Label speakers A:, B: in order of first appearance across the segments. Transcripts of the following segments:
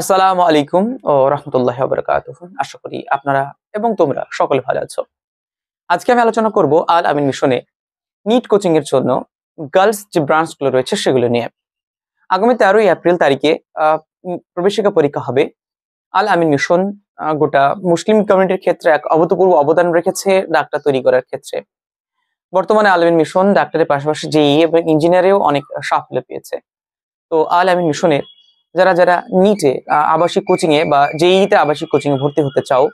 A: আসসালামু আলাইকুম ও রহমতুল্লাহি ওয়া বারাকাতুহু। আশা করি আপনারা এবং তোমরা সকলে ভালো আছো। আজকে আমি আলোচনা করব আল আমিন মিশনে নিট কোচিং এর জন্য গার্লস যে ব্রাঞ্চ গুলো রয়েছে সেগুলো নিয়ে। আগামী 13ই এপ্রিল তারিখে প্রবেশিকা পরীক্ষা হবে। আল আমিন মিশন গোটা মুসলিম কমিউনিটির ক্ষেত্রে এক অভূতপূর্ব অবদান রেখেছে ডাক্তার তৈরি করার ক্ষেত্রে। বর্তমানে আল আমিন মিশন ডাক্তারের পাশাপাশি জেইই এবং ইঞ্জিনিয়ারেও অনেক সাফল্য পেয়েছে। তো আল আমিন মিশনের যারা যারা নিটে আবাসিক কোচিং এ বা জেইই তে আবাসিক কোচিং এ ভর্তি হতে চাও,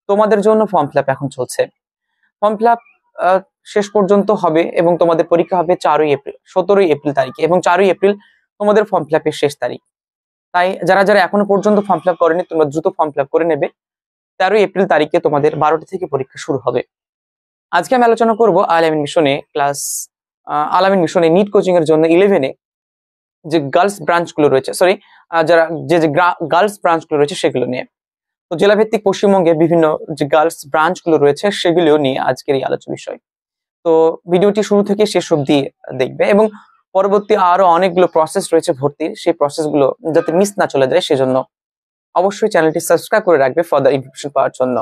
A: তোমাদের জন্য ফর্ম ফিল আপ এখন চলছে। ফর্ম ফিল আপ শেষ পর্যন্ত হবে এবং তোমাদের পরীক্ষা হবে 4ই এপ্রিল 17ই এপ্রিল তারিখে, এবং 4ই এপ্রিল তোমাদের ফর্ম ফিল আপের শেষ তারিখ। তাই যারা যারা এখনো পর্যন্ত ফর্ম ফিল আপ করেনি, তোমরা দ্রুত ফর্ম ফিল আপ করে নেবে। 13ই এপ্রিল তারিখে তোমাদের 12টা থেকে পরীক্ষা শুরু হবে। আজকে আমি আলোচনা করব আল আমিন মিশনে আল আমিন মিশনে নিট কোচিং এর জন্য 11 যে গার্লস ব্রাঞ্চ গুলো রয়েছে, যারা যে গার্লস ব্রাঞ্চ গুলো রয়েছে সেগুলো নিয়ে। তো জেলাভিত্তিক পশ্চিমবঙ্গে বিভিন্ন যে গার্লস ব্রাঞ্চ গুলো রয়েছে সেগুলো নিয়ে আজকের এই আলোচ্য বিষয়। তো ভিডিওটি শুরু থেকে শেষ অবধি দেখবে, এবং পরবর্তী আরো অনেকগুলো প্রসেস রয়েছে ভর্তির, সেই প্রসেস গুলো যাতে মিস না চলে যায় সেজন্য অবশ্যই চ্যানেলটি সাবস্ক্রাইব করে রাখবে ফার্দার ইনফরমেশন পাওয়ার জন্য।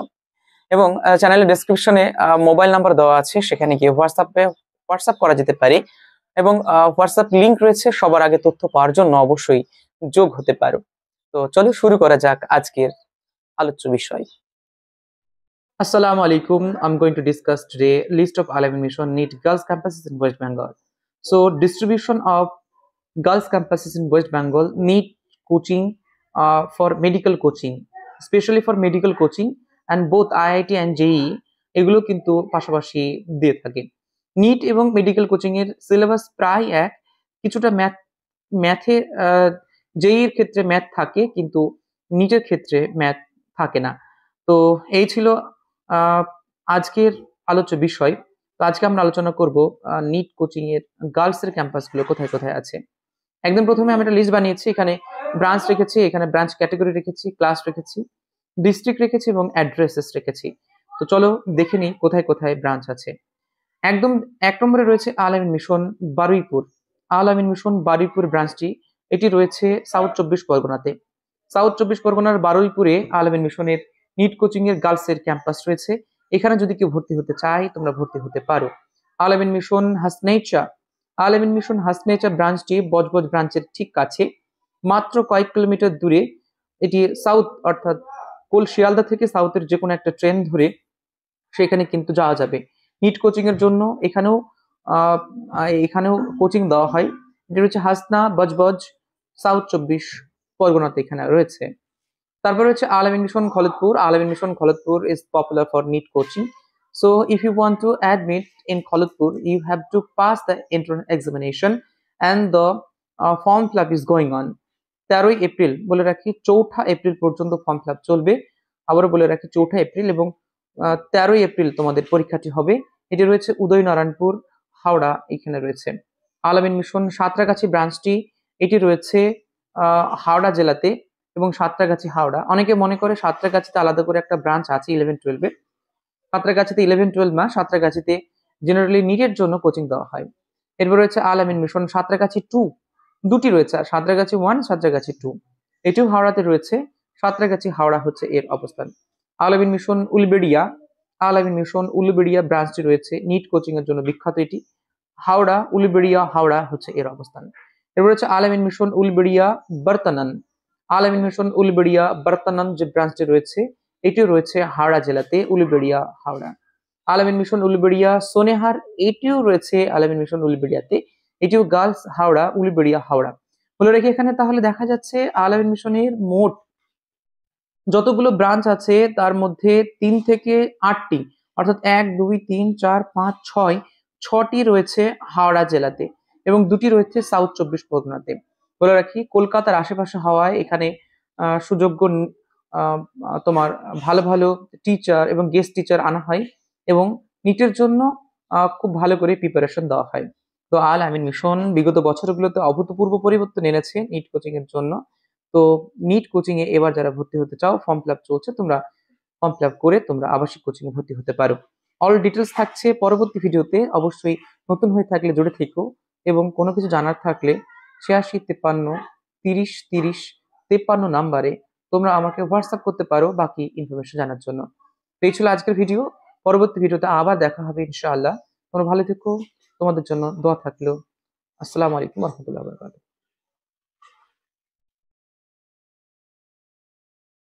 A: এবং চ্যানেলের ডেসক্রিপশনে মোবাইল নাম্বার দেওয়া আছে, সেখানে গিয়ে হোয়াটসঅ্যাপ করা যেতে পারে, এবং হোয়াটসঅ্যাপ লিংক রয়েছে, সবার আগে তথ্য পাওয়ার জন্য অবশ্যই যোগ হতে পারো। তো চলো শুরু করা যাক আজকের আলোচ্য বিষয়। Assalamu alaikum. I'm going to discuss today list of Al Amin Mission NEET girls campuses in West Bengal. So distribution of girls campuses in West Bengal NEET coaching for medical coaching, especially for medical coaching, and both IIT and JEE এগুলো কিন্তু পাশাপাশি দিয়ে থাকে। NEET এবং medical coaching এর syllabus প্রায় এক, কিছুটা ম্যাথে জেইই এর ক্ষেত্রে ম্যাথ থাকে কিন্তু নিটের ক্ষেত্রে ম্যাথ থাকে না। তো এই ছিল আজকের আলোচ্য বিষয়। তো আজকে আমরা আলোচনা করব নিট কোচিং এর গার্লস এর ক্যাম্পাস গুলো কোথায় কোথায় আছে। একদম প্রথমে আমি একটা লিস্ট বানিয়েছি, এখানে ব্রাঞ্চ রেখেছি, এখানে ব্রাঞ্চ ক্যাটাগরি রেখেছি, ক্লাস রেখেছি, ডিস্ট্রিক্ট রেখেছি এবং অ্যাড্রেসেস রেখেছি। তো চলো দেখে নিই কোথায় কোথায় ব্রাঞ্চ আছে। একদম 1 নম্বরে রয়েছে আল আমিন মিশন বারুইপুর। আল আমিন মিশন বারুইপুর ব্রাঞ্চটি এটি রয়েছে সাউথ 24 পরগনাতে। সাউথ 24 পরগনার বারুইপুরে আল আমিন মিশনের নিট কোচিং এর গার্লস এর ক্যাম্পাস রয়েছে। এখানে যদি কেউ ভর্তি হতে চায় তোমরা ভর্তি হতে পারো। আল আমিন মিশন হাসনেচা। আল আমিন মিশন হাসনেচা ব্রাঞ্চটি বজবজ ব্রাঞ্চের ঠিক কাছে, মাত্র কয়েক কিলোমিটার দূরে। এটি সাউথ অর্থাৎ শিয়ালদা থেকে সাউথের যে কোনো একটা ট্রেন ধরে সেখানে কিন্তু যাওয়া যাবে। নিট কোচিং এর জন্য এখানেও কোচিং দেওয়া হয়। এটা হচ্ছে হাসনা বজবজ, সাউথ 24 পরগনাতে এখানে রয়েছে। তারপর হচ্ছে Al Ameen mission Khaldapur. Al Ameen mission Khaldapur is popular for NEET coaching. So if you want to admit in Khaladpur, you have to pass the entrance examination and the form fill up is going on. 13ই April বলে রাখি, 4ঠা April পর্যন্ত form fill up চলবে। আবারও বলে রাখি 4ঠা এপ্রিল এবং 13ই এপ্রিল তোমাদের পরীক্ষাটি হবে। এটি রয়েছে উদয়নারায়ণপুর, হাওড়া, এখানে রয়েছে। আল আমিন মিশন সাঁতরাগাছি ব্রাঞ্চটি এটি রয়েছে হাওড়া জেলাতে এবং সাঁতরাগাছি হাওড়া। অনেকে মনে করে সাঁতরাগাছিতে আলাদা করে একটা ব্রাঞ্চ আছে 11-12 এ। সাঁতরাগাছিতে 11-12 না, সাঁতরাগাছিতে জেনারেলি নিটের জন্য কোচিং দেওয়া হয়। এরপর রয়েছে আল আমিন মিশন সাঁতরাগাছি 2, দুটি রয়েছে, সাঁতরাগাছি 1, সাঁতরাগাছি 2। এটিও হাওড়াতে রয়েছে, সাঁতরাগাছি হাওড়া হচ্ছে এর অবস্থান। আল আমিন মিশন উলবেড়িয়া। আল আমিন মিশন উলবেড়িয়া ব্রাঞ্চটি রয়েছে নিট কোচিং এর জন্য বিখ্যাত, এটি হাওড়া, উলবেড়িয়া হাওড়া হচ্ছে এর অবস্থান। এরপর হচ্ছে আল আমিন মিশন উলবেড়িয়া বর্তমান। আল আমিন মিশন উলবেড়িয়া বর্তমান যে ব্রাঞ্চটি রয়েছে এটিও রয়েছে হাওড়া জেলাতে, উলবেড়িয়া হাওড়া। আল আমিন মিশন উলবেড়িয়া সোনেহার, এটিও রয়েছে আল আমিন মিশন উলবেড়িয়াতে, এটিও গার্লস হাওড়া, উলবেড়িয়া হাওড়া। বলে রেখে এখানে তাহলে দেখা যাচ্ছে আল আমিন মিশনের মোট যতগুলো ব্রাঞ্চ আছে তার মধ্যে 3 থেকে 8টি অর্থাৎ 1, 2, 3, 4, 5, 6টি রয়েছে হাওড়া জেলাতে এবং 2টি রয়েছে সাউথ 24 পরগনাতে। বলে রাখি কলকাতার আশেপাশে হওয়ায় এখানে সুযোগ্য তোমার ভালো ভালো টিচার এবং গেস্ট টিচার আনা হয় এবং নিটের জন্য খুব ভালো করে প্রিপারেশন দেওয়া হয়। তো আল আমিন মিশন বিগত বছরগুলোতে অভূতপূর্ব পরিবর্তন এনেছে নিট কোচিং এর জন্য। তো নিট কোচিং এ এবার যারা ভর্তি হতে চাও, ফর্ম ফিল আপ চলছে, তোমরা ফর্ম ফিল আপ করে তোমরা আবাসিক কোচিং এ ভর্তি হতে পারো। অল ডিটেলস থাকছে পরবর্তী ভিডিওতে, অবশ্যই নতুন হয়ে থাকলে জুড়ে থেকো এবং কোনো কিছু জানার থাকলে 86 53 30 30 53 নাম্বারে তোমরা আমাকে হোয়াটসঅ্যাপ করতে পারো বাকি ইনফরমেশন জানার জন্য। তো এই ছিল আজকের ভিডিও। পরবর্তী ভিডিওতে আবার দেখা হবে ইনশাআল্লাহ। তোমরা ভালো থেকো, তোমাদের জন্য দোয়া থাকলো। আসসালামু আলাইকুম রহমতুল্লাহ।